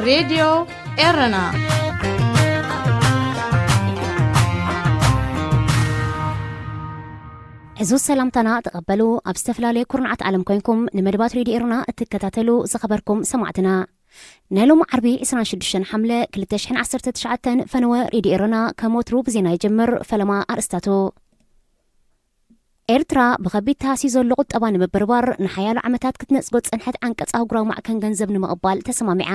راديو إيرنا عزوز سلامتنا تقبلوا أبستفلالي كورنعات عالم كوينكم نمدبات راديو إيرنا اتكتاتلو زخبركم سمعتنا نالو عربي إسران شدشن حملة كلتشحن 19 فنوى راديو إيرنا كموترو بزينا يجمر فلما أرستاتو ኤርትራ ብኸቢድ ተሃሲሱ ዘሎ ቁጠባ ንምብርባር ንሓያሎ ዓመታት ክትነጽጎ ጸንሐት ዓንቀጽ ኣህጉራዊ ማዕከን ገንዘብ ንምቕባል ተሰማሚዓ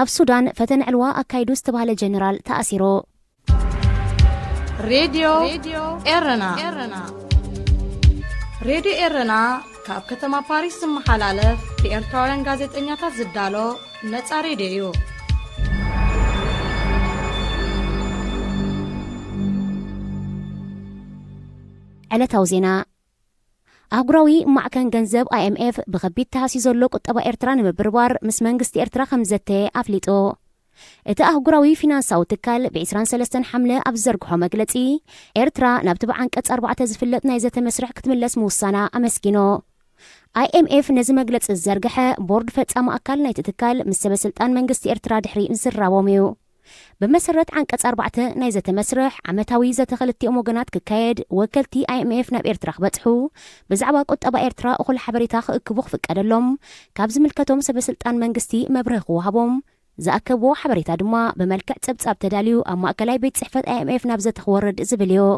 ኣብ ሱዳን ፈተነ ዕልዋ ኣካይዱ ዝተባህለ ጀነራል ተኣሲሩ راديو إيرنا راديو إيرنا ካብ ከተማ ፓሪስ ዝመሓላለፍ ብኤርትራውያን ጋዜጠኛታት ዝዳሎ ነጻ ሬድዮ እዩ ዕለታዊ ዜና ኣህጉራዊ ማዕከን ገንዘብ IMF ብኸቢድ ተሃሲሱ ዘሎ ቁጠባ ኤርትራ ንምብርባር ምስ መንግስቲ ኤርትራ ከም ዘተየ ኣፍሊጡ እቲ ኣህጉራዊ ፊናንሳዊ ትካል ብ23 ሓምለ ኣብ ዘርግሖ መግለጺ ኤርትራ ናብቲ ብዓንቀጽ 4 ዝፍለጥ ናይ ዘተ መስርሕ ክትምለስ ምውሳና ኣመስጊኖ IMF ነዚ መግለጺ ዘርግሐ ቦርድ ፈጻሚ ኣካል ናይቲ ትካል ምስ ሰበስልጣን መንግስቲ ኤርትራ ድሕሪ ዝራቦም እዩ بمسرت عنقص 4 ናይ ዘተ መስርሕ ዓመታዊ ዘተ ክልቲኦም ወገናት ክካየድ ወከልቲ IMF ናብ ኤርትራ ክበጽሑ ብዛዕባ ቁጠባ ኤርትራ እኹል ሓበሬታ ክእክቡ ክፍቀደሎም ካብ ዝምልከቶም ሰበስልጣን መንግስቲ መብርህ ክወሃቦም ዝኣከቦ ሓበሬታ ድማ ብመልክዕ ጸብጻብ ተዳልዩ ኣብ ማእከላይ ቤት ጽሕፈት IMF ናብ ዘተ ክወርድ ዝብል እዩ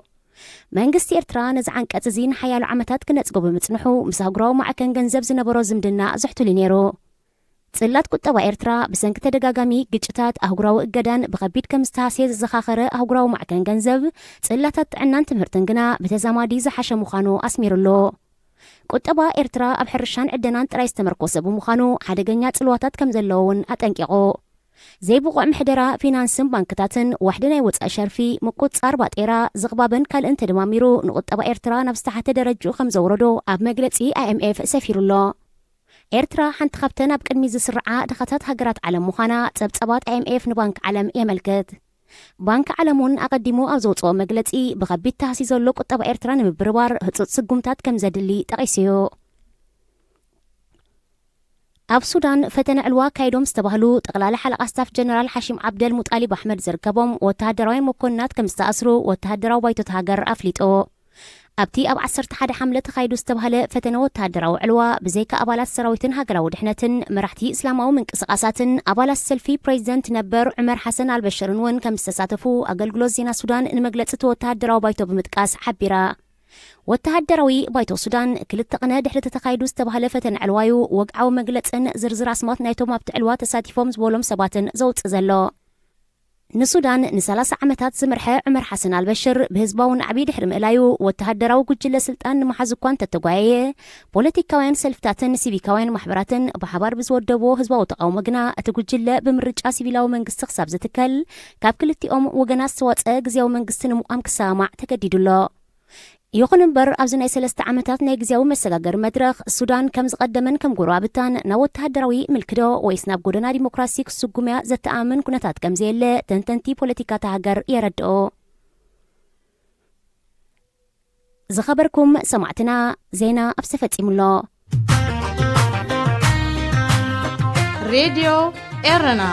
መንግስቲ ኤርትራ ነዚ ዓንቀጽ እዚ ንሓያሎ ዓመታት ክነጽጎ ብምጽንሑ ምስ ኣህጉራዊ ማዕከን ገንዘብ ዝነበሮ ዝምድና ዘሕትሉ ነይሩ ጽላት ቁጠባ ኤርትራ ብሰንኪ ተደጋጋሚ ግጭታት ኣህጉራዊ እገዳን ብኸቢድ ከም ዝተሃስየ ዘዘኻኸረ ኣህጉራዊ ማዕከን ገንዘብ ጽላታት ጥዕናን ትምህርትን ግና ብተዛማዲ ዝሓሸ ምዃኑ ኣስሚሩሎ ቁጠባ ኤርትራ ኣብ ሕርሻን ዕደናን ጥራይ ዝተመርኮሰ ብምዃኑ ሓደገኛ ጽልዋታት ከም ዘለውን ኣጠንቂቑ ዘይብቑዕ ምሕደራ ፊናንስን ባንክታትን ዋሕዲ ናይ ወጻኢ ሸርፊ ምቁጽጻር ባጤራ ዝቕባብን ካልእን ተደማሚሩ ንቁጠባ ኤርትራ ናብ ዝተሓተ ደረጅኡ ከም ዘውረዶ ኣብ መግለጺ IMF ሰፊሩሎ ኤርትራ ሓንቲ ካብተን ኣብ ቅድሚ ዝስርዓ ድኻታት ሃገራት ዓለም ምዃና ጸብጸባት IMF ንባንክ ዓለም የመልክት ባንክ ዓለሙን ኣቐዲሙ ኣብ ዘውፅኦ መግለጺ ብኸቢድ ተሃሲሱ ዘሎ ቁጠባ ኤርትራ ንምብርባር ህጹጽ ስጉምታት ከም ዘድሊ ጠቒሱ እዩ ኣብ ሱዳን ፈተነ ዕልዋ ካይዶም ዝተባህሉ ጠቕላላ ሓለቓ ስታፍ ጀነራል ሓሺም ዓብደል ሙጣሊብ ኣሕመድ ዝርከቦም ወተሃደራዊ መኮንናት ከም ዝተኣስሩ ወተሃደራዊ ባይቶት ሃገር ኣፍሊጡ ኣብቲ ኣብ 11 ሓምለ ተኻይዱ ዝተባህለ ፈተነ ወተሃደራዊ ዕልዋ ብዘይካ ኣባላት ሰራዊትን ሃገራዊ ድሕነትን መራሕቲ እስላማዊ ምንቅስቓሳትን ኣባላት ሰልፊ ፕሬዚደንት ነበር ዑመር ሓሰን አልበሽርን እውን ከም ዝተሳተፉ ኣገልግሎት ዜና ሱዳን ንመግለፂ ወተሃደራዊ ባይቶ ብምጥቃስ ሓቢራ ወተሃደራዊ ባይቶ ሱዳን ክልተ ቅነ ድሕሪ ተኻይዱ ዝተባህለ ፈተነ ዕልዋዩ ወግዓዊ መግለፅን ዝርዝር ኣስማት ናይቶም ኣብቲ ዕልዋ ተሳቲፎም ዝበሎም ሰባትን ዘውፅእ ዘሎ ንሱዳን ን30 ዓመታት ዝመርሐ ዑመር ሓሰን አልበሽር ብህዝባውን ዓብይ ድሕሪ ምእላዩ ወተሃደራዊ ጉጅለ ስልጣን ንምሓዝ እኳ እንተተጓየየ ፖለቲካውያን ሰልፍታትን ሲቪካውያን ማሕበራትን ብሓባር ብዝወደቦ ህዝባዊ ተቃውሞ ግና እቲ ጉጅለ ብምርጫ ሲቪላዊ መንግስቲ ክሳብ ዝትከል ካብ ክልቲኦም ወገናት ዝተዋፀ ግዝያዊ መንግስቲ ንምቋም ክሰማዕ ተገዲዱሎ ይኹን እምበር ኣብዚ ናይ 3 ዓመታት ናይ ግዝያዊ መሰጋገሪ መድረኽ ሱዳን ከም ዝቐደመን ከም ጎረባብታን ናብ ወተሃደራዊ ምልክዶ ወይስ ናብ ጎደና ዲሞክራሲ ክስጉምያ ዘተኣምን ኩነታት ከም ዘየለ ተንተንቲ ፖለቲካታ ሃገር የረድኦ ዝኸበርኩም ሰማዕትና ዜና ኣብ ተፈጺሙሎ راديو إيرنا